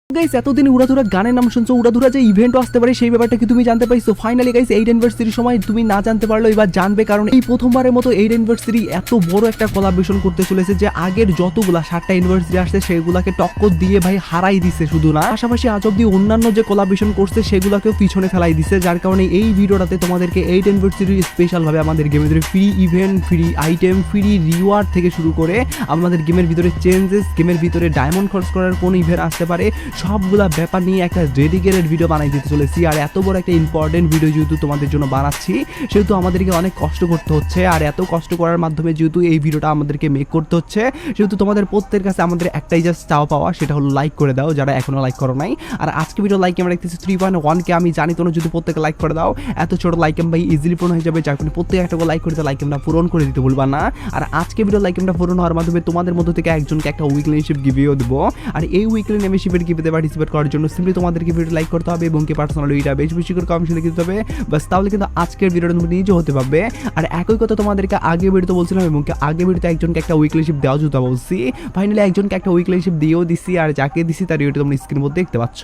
Guys এতদিন উড়াধুরা গানের নাম শুনছো, উড়াধুরা যে ইভেন্টও আসতে পারে সেই ব্যাপারটা কি তুমি জানতে পাইছো? ফাইনালি গাইস 8 অ্যানিভার্সারির সময় তুমি না জানতে পারলো, এবার জানবে, কারণ এই প্রথমবারের মতো 8 অ্যানিভার্সারি এত বড় একটা কোলাবরেশন করতে চলেছে যে আগের যতগুলা 7টা অ্যানিভার্সারি আসছে সেগুলাকে টক্কর দিয়ে ভাই হারাই দিছে। শুধু না, পাশাপাশি আজ অব্দি অন্যান্য যে কোলাবরেশন করছে সেগুলোকেও পিছনে ফেলাই দিছে, যার কারণে এই ভিডিওটাতে তোমাদেরকে 8 অ্যানিভার্সারি স্পেশাল ভাবে আমাদের গেমের ভিতরে free event, free item, free reward থেকে শুরু করে আমাদের গেমের ভিতরে চেঞ্জেস, গেমের ভিতরে ডায়মন্ড খরচ করার কোন ইভেন্ট আসতে পারে, সবগুলা ব্যাপার নিয়ে একটা ডেডিকেটেড ভিডিও বানাই দিতে চলেছি। আর এত বড় একটা ইম্পর্টেন্ট ভিডিও যেহেতু তোমাদের জন্য বানাচ্ছি, সেহেতু আমাদেরকে অনেক কষ্ট করতে হচ্ছে। আর এত কষ্ট করার মাধ্যমে যেহেতু এই ভিডিওটা আমাদেরকে মেক করতে হচ্ছে, সেহেতু তোমাদের প্রত্যেকের কাছে আমাদের একটাই জাস্ট চাওয়া পাওয়া, সেটা হলো লাইক করে দাও যারা এখনো লাইক করো নাই। আর আজকে ভিডিও লাইক আমরা দেখতেছি 3.1K। আমি জানি তোমরা যদি প্রত্যেকে লাইক করে দাও, এত ছোট লাইক ভাই ইজিলি পূরণ হয়ে যাবে, যার কারণে প্রত্যেক একটা লাইক করে লাইক আমরা পূরণ করে দিতে ভুলবা না। আর আজকে ভিডিও লাইক আমরা পূরণ হওয়ার মাধ্যমে তোমাদের মধ্য থেকে একজনকে একটা উইকলি মেম্বারশিপ গিভেও দেবো। আর এই উইকলি মেম্বারশিপের গিভেতে পার্টিসিপেট করার জন্য সিম্পলি তোমাদেরকে ভিডিও লাইক করতে হবে এবং কি পার্সোনালি এটা বেশ বেশি করে কমেন্ট লিখে দিতে হবে, বাস তাহলে কিন্তু আজকের ভিডিওটা তুমি নিজে হতে পারবে। আর একই কথা তোমাদেরকে আগে ভিডিওতে বলছিলাম এবং কি আগে ভিডিওতে একজনকে একটা উইকলি মেম্বারশিপ দেওয়া যেটা বলছি, ফাইনালি একজনকে একটা উইকলি মেম্বারশিপ দিয়েও দিছি। আর যাকে দিছি তার ভিডিওটা তোমরা স্ক্রিনের মধ্যে দেখতে পাচ্ছ।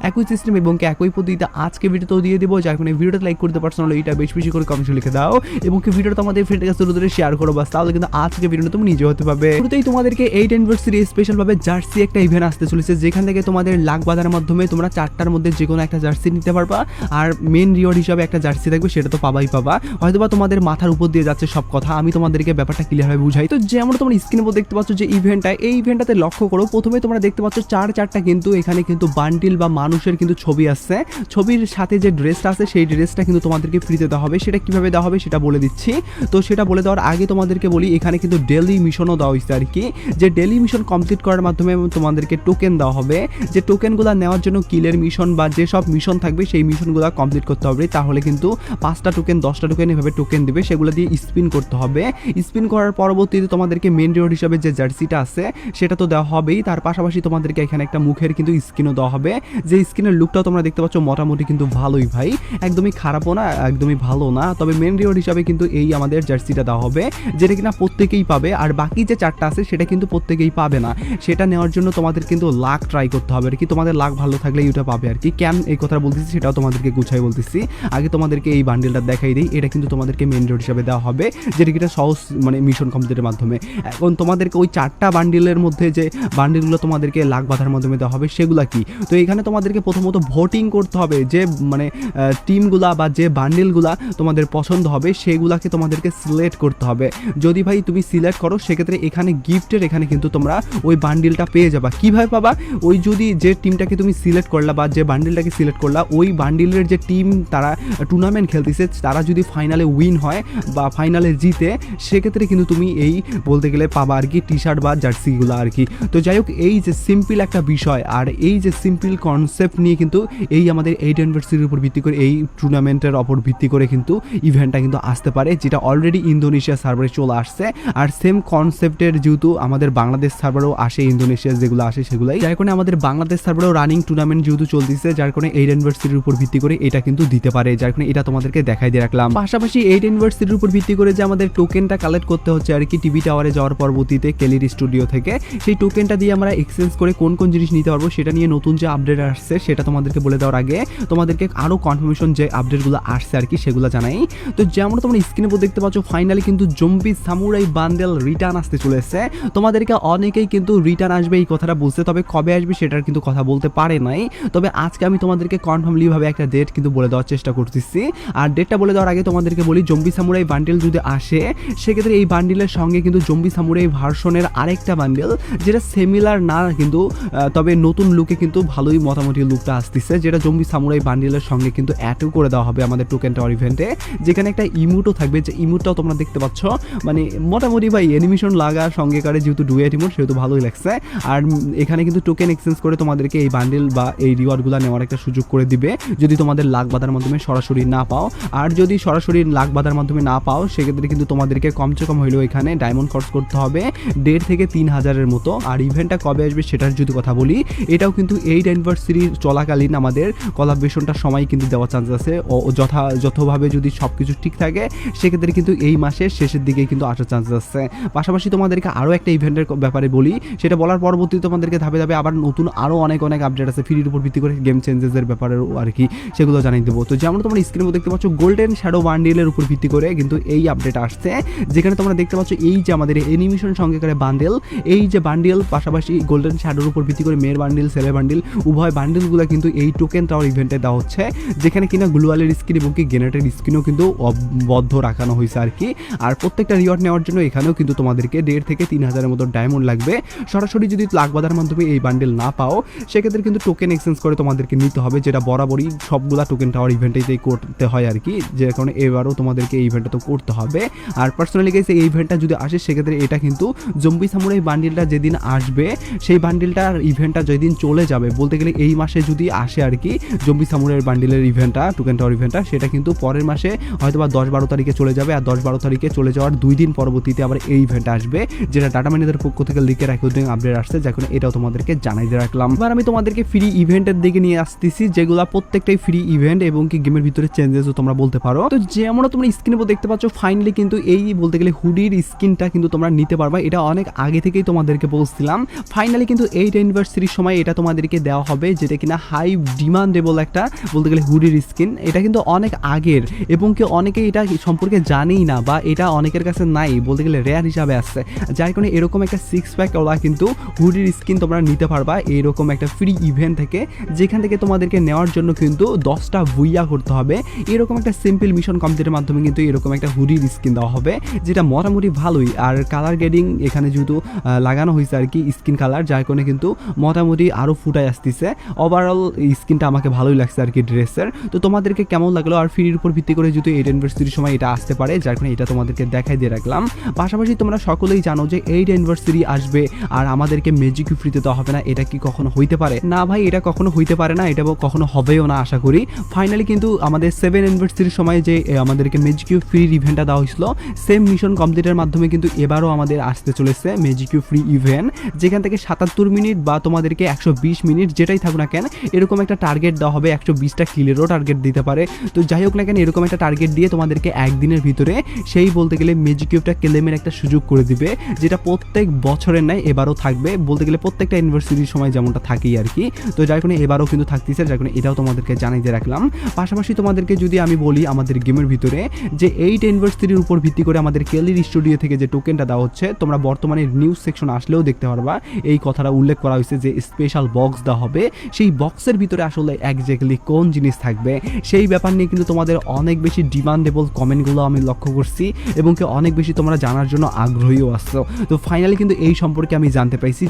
একই সিস্টেম এবং কি একই পদ্ধতিতে আজকে ভিডিওতেও দিয়ে দেবো, যার কারণে ভিডিওটা লাইক করতে পার্সোনালি এটা বেশ বেশি করে কমেন্ট লিখে দাও এবং কি ভিডিওটা তোমাদের ফ্রেন্ডের কাছে দ্রুত শেয়ার করো, বাস তাহলে কিন্তু আজকে ভিডিওটা তুমি নিজে হতে পারবে। শুরুতেই তোমাদেরকে 8 অ্যানিভার্সারি স্পেশাল ভাবে জার্সি একটা ইভেন্ট আসতে চলেছে, যেখান থেকে তোমাদের লাখ বাঁধার মাধ্যমে তোমরা 4টার মধ্যে যে কোনো একটা জার্সি নিতে পারবা। আর মেন রিওয়ার্ড হিসাবে একটা জার্সি থাকবে, সেটা তো পাবাই পাবা, হয়তোবা তোমাদের মাথার উপর দিয়ে যাচ্ছে সব কথা, আমি তোমাদেরকে ব্যাপারটা ক্লিয়ারভাবে বুঝাই। তো যেমন তোমরা স্ক্রিনের উপর দেখতে পাচ্ছ যে ইভেন্টটা, এই ইভেন্টটাতে লক্ষ্য করো, প্রথমে তোমরা দেখতে পাচ্ছ চারটা কিন্তু এখানে কিন্তু বান্ডিল বা মানুষের কিন্তু ছবি আসছে। ছবির সাথে যে ড্রেসটা আছে সেই ড্রেসটা কিন্তু তোমাদেরকে ফ্রিতে দেওয়া হবে। সেটা কিভাবে দেওয়া হবে সেটা বলে দিচ্ছি। তো সেটা বলে দেওয়ার আগে তোমাদেরকে বলি, এখানে কিন্তু ডেলি মিশনও দেওয়া হয়েছে আর কি, যে ডেলি মিশন কমপ্লিট করার মাধ্যমে তোমাদেরকে টোকেন দেওয়া হবে। যে টোকেনগুলো নেওয়ার জন্য কিলের মিশন বা যেসব মিশন থাকবে সেই মিশনগুলো কমপ্লিট করতে হবে, তাহলে কিন্তু 5টা টোকেন 10টা টোকেন এভাবে টোকেন দিবে, সেগুলো দিয়ে স্পিন করতে হবে। স্পিন করার পরবর্তীতে তোমাদেরকে মেন রিওয়ার্ড হিসাবে যে জার্সিটা আছে সেটা তো দেওয়া হবেই, তার পাশাপাশি তোমাদেরকে এখানে একটা মুখের কিন্তু স্কিনও দেওয়া হবে। যে স্কিনের লুকটাও তোমরা দেখতে পাচ্ছ মোটামুটি কিন্তু ভালোই ভাই, একদমই খারাপও না একদমই ভালো না, তবে মেন রিওয়ার্ড হিসাবে কিন্তু এই আমাদের জার্সিটা দেওয়া হবে, যেটা কিনা প্রত্যেকেই পাবে। আর বাকি যে 4টা আছে সেটা কিন্তু প্রত্যেকেই পাবে না, সেটা নেওয়ার জন্য তোমাদের কিন্তু লাক ট্রাই করতে হবে আর কি, তোমাদের লাক ভালো থাকলে এইটা পাবে আর কি। কেন এই কথা বলতেছি সেটাও তোমাদেরকে গুছাই বলতেছি। আগে তোমাদেরকে এই বান্ডেলটা দেখাই দিই, এটা কিন্তু তোমাদেরকে মেন রিওয়ার্ড হিসাবে দেওয়া হবে, যেটা কিনা সহজ মানে মিশন কমপ্লিটের মাধ্যমে। এখন তোমাদেরকে ওই 4টা বান্ডেলের মধ্যে যে বান্ডেলগুলো তোমাদেরকে লাখ বাঁধার মাধ্যমে দেওয়া হবে সেগুলো কি, তো এখানে তোমাদেরকে প্রথমত ভোটিং করতে হবে, যে মানে টিমগুলা বা যে বান্ডেলগুলা তোমাদের পছন্দ হবে সেগুলাকে তোমাদেরকে সিলেক্ট করতে হবে। যদি ভাই তুমি সিলেক্ট করো সেক্ষেত্রে এখানে গিফটের এখানে কিন্তু তোমরা ওই বান্ডেলটা পেয়ে যাবা। কিভাবে পাবা? ওই যদি যে টিমটাকে তুমি সিলেক্ট করলা বা যে বান্ডেলটাকে সিলেক্ট করলা, ওই বান্ডেলের যে টিম তারা টুর্নামেন্ট খেলতেছে, তারা যদি ফাইনালে উইন হয় বা ফাইনালে জিতে, সেক্ষেত্রে কিন্তু তুমি এই বলতে গেলে পাবা আর কি টি শার্ট বা জার্সিগুলো আর কি। তো যাই হোক, এই যে সিম্পল একটা বিষয় আর এই যে সিম্পল কনসেপ্ট নিয়ে কিন্তু এই আমাদের 8 অ্যানিভার্সারির উপর ভিত্তি করে এই টুর্নামেন্টের ওপর ভিত্তি করে কিন্তু ইভেন্টটা কিন্তু আসতে পারে, যেটা অলরেডি ইন্দোনেশিয়া সার্ভারে চলে আসছে। আর সেম কনসেপ্টের যেহেতু আমাদের বাংলাদেশ সার্ভারেও আসে, ইন্দোনেশিয়া যেগুলো আসে সেগুলাই, যার কারণে আমাদের বাংলাদেশ সার্ভারেও রানিং টুর্নামেন্ট যেহেতু চলতেছে, যার কারণে 8 অ্যানিভার্সারির উপর ভিত্তি করে এটা কিন্তু দিতে পারে, যার কারণে এটা তোমাদেরকে দেখাই দিয়ে রাখলাম। পাশাপাশি 8 অ্যানিভার্সারির উপর ভিত্তি করে যে আমাদের টোকেনটা কালেক্ট করতে হচ্ছে আর কি, টিভি টাওয়ারে যাওয়ার পরবর্তীতে কেলির স্টুডিও থেকে সেই টোকেনটা দিয়ে আমরা এক্সচেঞ্জ করে কোন কোন জিনিস নিতে পারবো সেটা নিয়ে নতুন যে আপডেট আসছে সেটা তোমাদেরকে বলে দেওয়ার আগে তোমাদেরকে আরো কনফার্মেশন যে আপডেটগুলো আসছে আর কি সেগুলো জানাই। তো যেমন তোমরা স্ক্রিনে উপর দেখতে পাচ্ছ, ফাইনালি কিন্তু জম্বি সামুরাই বান্ডেল রিটার্ন আসতে চলেছে। তোমাদেরকে অনেকেই কিন্তু রিটার্ন আসবে এই কথাটা বলছে, তবে কবে আসবে সেটার কিন্তু কথা বলতে পারে নাই। তবে আজকে আমি তোমাদেরকে কনফার্মলি ভাবে একটা ডেট কিন্তু বলে দেওয়ার চেষ্টা করতেছি। আর ডেটটা বলে দেওয়ার আগে তোমাদেরকে বলি, জম্বি সামুরাই বান্ডেল যদি আসে সেক্ষেত্রে এই বান্ডেলের সঙ্গে কিন্তু জম্বি সামুরাই ভার্সনের আরেকটা বান্ডেল, যেটা সিমিলার না কিন্তু তবে নতুন লুকে কিন্তু ভালোই মোটামুটি লুকটা আসতেছে, যেটা জম্বি সামুরাই বান্ডেলের সঙ্গে কিন্তু অ্যাডও করে দেওয়া হবে আমাদের টোকেন টাওয়ার ইভেন্টে, যেখানে একটা ইমোটও থাকবে, যে ইমোটটাও তোমরা দেখতে পাচ্ছ, মানে মোটামুটি ভাই অ্যানিমেশন লাগার সঙ্গে করে যেহেতু ডুয়েট ইমোট সেহেতু ভালোই লাগছে। আর এখানে কিন্তু টোকেন এক্সচেঞ্জ করে তোমাদেরকে এই বান্ডেল বা এই রিওয়ার্ডগুলো নেওয়ার একটা সুযোগ করে দিবে, যদি তোমাদের লাখ বাঁধার মাধ্যমে সরাসরি না পাও। আর যদি সরাসরি লাখ বাঁধার মাধ্যমে না পাও সেক্ষেত্রে কিন্তু তোমাদেরকে কমসে কম হইলেও এখানে ডায়মন্ড খরচ করতে হবে 1.5 থেকে 3,000-এর মতো। আর ইভেন্টটা কবে আসবে সেটার যদি কথা বলি, এটাও কিন্তু 8 অ্যানিভার্সারি চলাকালীন আমাদের কোলাবরেশনটার সময় কিন্তু দেওয়ার চান্স আছে, ও যথাযথভাবে যদি সব কিছু ঠিক থাকে সেক্ষেত্রে কিন্তু এই মাসের শেষের দিকে কিন্তু আসার চান্স আছে। পাশাপাশি তোমাদেরকে আরও একটা ইভেন্টের ব্যাপারে বলি, সেটা বলার পরবর্তীতে তোমাদেরকে ধাপে ধাপে আবার নতুন আরও অনেক আপডেট আছে ফ্রির উপর ভিত্তি করে গেম চেঞ্জেসের ব্যাপারেও আর কি, সেগুলো জানিয়ে দেবো। তো যেমন তোমরা স্ক্রিনে দেখতে পাচ্ছ গোল্ডেন শ্যাডো বান্ডেলের উপর ভিত্তি করে কিন্তু এই আপডেট আসছে, যেখানে তোমরা দেখতে পাচ্ছ এই যে আমাদের অ্যানিমেশন সঙ্গে করে বান্ডেল, এই যে বান্ডেল পাশাপাশি গোল্ডেন শ্যাডোর উপর ভিত্তি করে মেয়ের বান্ডেল ছেলে বান্ডেল উভয় বান্ডেলগুলো কিন্তু এই টোকেন টাওয়ার ইভেন্টে দেওয়া হচ্ছে, যেখানে কিনা গ্লোয়ালের স্কিন এবং কি গেনেটের স্কিনও কিন্তু বদ্ধ রাখানো হয়েছে আর কি। আর প্রত্যেকটা রিওয়ার্ড নেওয়ার জন্য এখানেও কিন্তু তোমাদেরকে 1.5 থেকে 3,000-এর মতো ডায়মন্ড লাগবে। সরাসরি যদি লাখ বাঁধার মাধ্যমে এই বান্ডেল না পাও সেক্ষেত্রে কিন্তু টোকেন এক্সচেঞ্জ করে তোমাদেরকে নিতে হবে, যেটা বরাবরই সবগুলা টোকেন টাওয়ার ইভেন্টেই করতে হয় আর কি, যে কারণে এবারও তোমাদেরকে এই ইভেন্টটা তো করতে হবে। আর পার্সোনালি গাইস এই ইভেন্টটা যদি আসে সেক্ষেত্রে এটা কিন্তু জম্বি সামুরাই বান্ডেলটা যেদিন আসবে সেই বান্ডেলটার ইভেন্টটা যেদিন চলে যাবে, বলতে গেলে এই মাসে যদি আসে আর কি জম্বি সামুরাই বান্ডেলের ইভেন্টটা টোকেন টাওয়ার ইভেন্টটা, সেটা কিন্তু পরের মাসে হয়তো বা 10-12 তারিখে চলে যাবে। আর 10-12 তারিখে চলে যাওয়ার 2 দিন পরবর্তীতে আবার এই ইভেন্ট আসবে, যেটা ডাটা মাইনারদের পক্ষ থেকে লিকের একদিন আপডেট আসছে, যখন এটাও তোমাদেরকে জানাই দিয়ে রাখলাম। এবার আমি তোমাদেরকে ফ্রি ইভেন্টের দিকে নিয়ে আসতেছি, যেগুলো প্রত্যেকটাই ফ্রি ইভেন্ট এবং কি গেমের ভিতরে চেঞ্জেসও তোমরা বলতে পারো। তো যেমন তোমরা স্ক্রিনে দেখতে পাচ্ছ ফাইনালি কিন্তু এই বলতে গেলে হুডির স্কিনটা কিন্তু তোমরা নিতে পারবা, এটা অনেক আগে থেকেই তোমাদেরকে বলছিলাম। ফাইনালি কিন্তু 8 অ্যানিভার্সারির সময় এটা তোমাদেরকে দেওয়া হবে, যেটা কিনা হাই ডিমান্ডেবল একটা বলতে গেলে হুডির স্কিন। এটা কিন্তু অনেক আগের এবং কি অনেকে এটা সম্পর্কে জানেই না বা এটা অনেকের কাছে নাই, বলতে গেলে রেয়ার হিসাবে আসছে, যার কারণে এরকম একটা 6 প্যাক ওলা কিন্তু হুডির স্কিন তোমরা নিতে পারবা এরকম একটা ফ্রি ইভেন্ট থেকে, যেখান থেকে তোমাদেরকে নেওয়ার জন্য কিন্তু 10টা বুইয়া করতে হবে। এরকম একটা সিম্পল মিশন কমপ্লিটের মাধ্যমে কিন্তু এরকম একটা হুডির স্কিন দেওয়া হবে, যেটা মোটামুটি ভালোই। আর কালার গ্রেডিং এখানে যেহেতু লাগানো হয়েছে আর কি স্কিন কালার, যার কারণে কিন্তু মোটামুটি আরও ফুটায় আসতেছে। ওভারঅল স্কিনটা আমাকে ভালোই লাগছে আর কি ড্রেসের। তো তোমাদেরকে কেমন লাগলো? আর ফ্রির উপর ভিত্তি করে যদি 8 অ্যানিভার্সারির সময় এটা আসতে পারে, যার কারণে এটা তোমাদেরকে দেখাই দিয়ে রাখলাম। পাশাপাশি তোমরা সকলেই জানো যে 8 অ্যানিভার্সারি আসবে আর আমাদেরকে ম্যাজিক ফ্রিতে দেওয়া হবে না, এটা কি কখনো হইতে পারে? না ভাই, এটা কখনো হইতে পারে না, এটা কখনো হবেও না আশা করি। ফাইনালি কিন্তু আমাদের 7 অ্যানিভার্সারির সময় যে আমাদেরকে ম্যাজিক ফ্রি ইভেন্টটা দেওয়া হয়েছিল, সেম মিশন কমপ্লিটের মাধ্যমে কিন্তু এবারও আমাদের আসতে চলেছে ম্যাজিক ফ্রি ইভেন্ট, যেখান থেকে 77 মিনিট বা তোমাদেরকে 120 মিনিট যেটাই থাকুক না কেন এরকম একটা টার্গেট দেওয়া হবে, 120টা কিলেরও টার্গেট দিতে পারে। তো যাই হোক না কেন এরকম একটা টার্গেট দিয়ে তোমাদেরকে একদিনের ভিতরে সেই বলতে গেলে ম্যাজিক কিউবটা ক্লেমের একটা সুযোগ করে দিবে, যেটা প্রত্যেক বছরের নাই এবারও থাকবে, বলতে গেলে প্রত্যেকটা ইউনিভার্সিটির সময় যেমনটা থাকেই আর কি। তো যার কারণে এবারও কিন্তু থাকতেছে, যার কারণে এটাও তোমাদেরকে জানাই দিয়ে রাখলাম। পাশাপাশি তোমাদেরকে যদি আমি বলি আমাদের গেমের ভিতরে যে 8 ইউনিভার্সিটির উপর ভিত্তি করে আমাদের কেলির স্টুডিও থেকে যে টোকেনটা দেওয়া হচ্ছে, তোমরা বর্তমানে নিউজ সেকশন আসলেও দেখতে পারবা এই কথাটা উল্লেখ করা হয়েছে যে স্পেশাল বক্স দেওয়া হবে। সেই বক্সের ভিতরে আসলে একজ্যাক্টলি কোন জিনিস থাকবে সেই ব্যাপার নিয়ে কিন্তু তোমাদের অনেক বেশি ডিমান্ডেবল কমেন্টগুলো আমি লক্ষ্য করছি এবং কি অনেক বেশি তোমরা জানার জন্য আগ্রহীও আসছো। তো ফাইনালি কিন্তু এই সম্পর্কে আমি জানতে পাইছি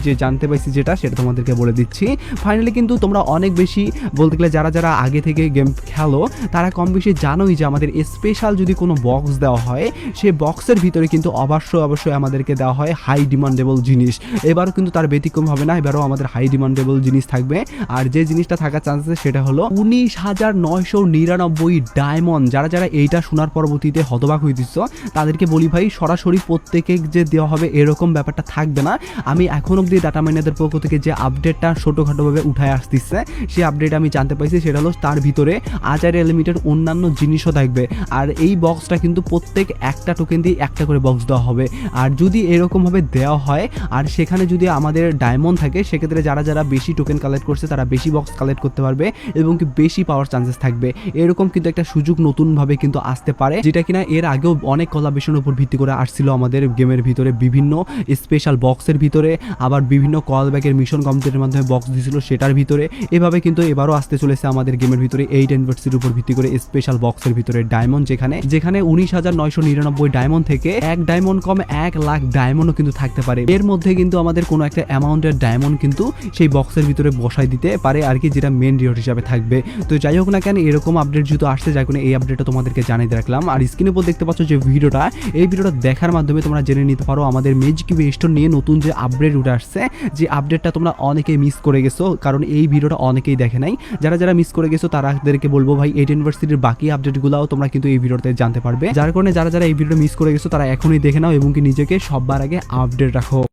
যেটা সেটা তোমাদেরকে বলে দিচ্ছি। ফাইনালি কিন্তু তোমরা অনেক বেশি বলতে গেলে যারা আগে থেকে গেম খেলো তারা কম বেশি জানোই যে আমাদের স্পেশাল যদি কোনো বক্স দেওয়া হয় সেই বক্সের ভিতরে কিন্তু অবশ্যই আমাদেরকে দেওয়া হয় হাই ডিমান্ডেবল জিনিস। এবারও কিন্তু তার ব্যতিক্রম হবে না, এবারও আমাদের হাই ডিমান্ডেবল জিনিস থাকবে। আর যে জিনিসটা থাকার চান্স আছে সেটা হলো 19,999 ডায়মন্ড। যারা এইটা শোনার পরবর্তীতে হতবাক হয়ে দিচ্ছ তাদেরকে বলি ভাই সরাসরি প্রত্যেকে যে দেওয়া হবে এরকম ব্যাপারটা থাকবে না। আমি এখন অবধি ডাটা মাইনারদের পক্ষ থেকে যে আপডেটটা ছোটোখাটোভাবে উঠায় আসতেছে সেই আপডেট আমি জানতে পাইছি, সেটা হলো তার ভিতরে আজারে লিমিটেড অন্যান্য জিনিসও থাকবে। আর এই বক্সটা কিন্তু প্রত্যেক একটা টোকেন দিয়ে একটা করে বক্স দেওয়া হবে। আর যদি এরকমভাবে দেওয়া হয় আর সেখানে যদি আমাদের ডায়মন্ড থাকে সেক্ষেত্রে যারা বেশি টোকেন কালেক্ট করছে তারা বেশি বক্স কালেক্ট করতে পারবে এবং কি বেশি পাওয়ার চান্সেস থাকবে। এরকম কিন্তু একটা সুযোগ নতুনভাবে কিন্তু আসতে পারে, যেটা কিনা এর আগেও অনেক কোলাবরেশনের উপর ভিত্তি করে আসছিল আমাদের গেমের ভিতরে, বিভিন্ন স্পেশাল বক্সের ভিতরে, আবার বিভিন্ন কল ব্যাকের মিশন কমপ্লিটের মাধ্যমে বক্স দিয়েছিল সেটার ভিতরে। এভাবে কিন্তু এবারও আসতে চলেছে আমাদের গেমের ভিতরে 8 ইউনিভার্সিটির উপর ভিত্তি করে স্পেশাল বক্সের ভিতরে ডায়মন্ড, যেখানে 19,999 ডায়মন্ড থেকে 1 ডায়মন্ড কম 1 লাখ ডায়মন্ডও কিন্তু থাকতে পারে। এর মধ্যে কিন্তু আমাদের কোনো একটা অ্যামাউন্টের ডায়মন্ড কিন্তু সেই বক্সের ভিতরে বসাই দিতে পারে আর কি, যেটা মেন রিওয়ার্ড হিসাবে থাকবে। তো যাই হোক না কেন এরকম আপডেট যেহেতু আসছে যার কারণে এই আপডেটটা তোমাদেরকে জানিয়ে রাখলাম। আর স্ক্রিনের উপর দেখতে পাচ্ছ যে ভিডিওটা, এই ভিডিওটা দেখার মাধ্যমে তোমরা জেনে নিতে পারো আমাদের ম্যাজিক কিউব স্টোর নিয়ে নতুন যে আপডেট উঠে আসছে, যে আপডেটটা তোমরা অনেকেই মিস করে গেছো, কারণ এই ভিডিওটা অনেকেই দেখে নাই। যারা মিস করে গেছো তাদেরকে বলবো ভাই 8 ইউনিভার্সিটির বাকি আপডেটগুলোও তোমরা কিন্তু এই ভিডিওতে জানতে পারবে। যার কারণে যারা এই ভিডিওটা মিস করে গেছো তারা এখনই দেখে নাও এবং কি নিজেকে সবার আগে আপডেট রাখো।